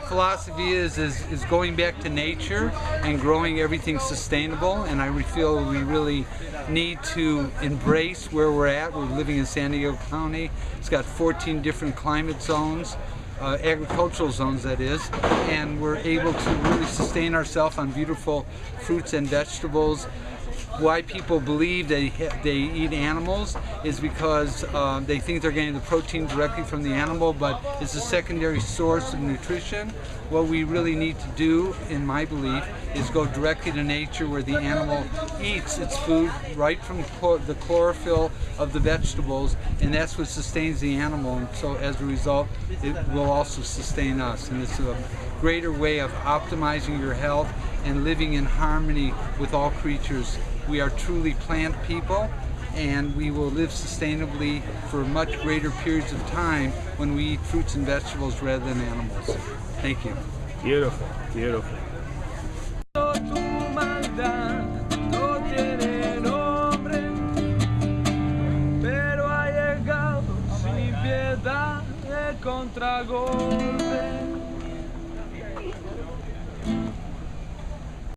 philosophy is going back to nature and growing everything sustainable, and I feel we really need to embrace where we're at. We're living in San Diego County. It's got 14 different climate zones, agricultural zones that is, and we're able to really sustain ourselves on beautiful fruits and vegetables. Why people believe they eat animals is because they think they're getting the protein directly from the animal, but it's a secondary source of nutrition. What we really need to do, in my belief, is go directly to nature where the animal eats its food right from the chlorophyll of the vegetables, and that's what sustains the animal. And so as a result, it will also sustain us. And it's a greater way of optimizing your health and living in harmony with all creatures. We are truly plant people, and we will live sustainably for much greater periods of time when we eat fruits and vegetables rather than animals. Thank you. Beautiful, beautiful. Tu maldad no tiene nombre, pero ha llegado sin piedad el contragolpe.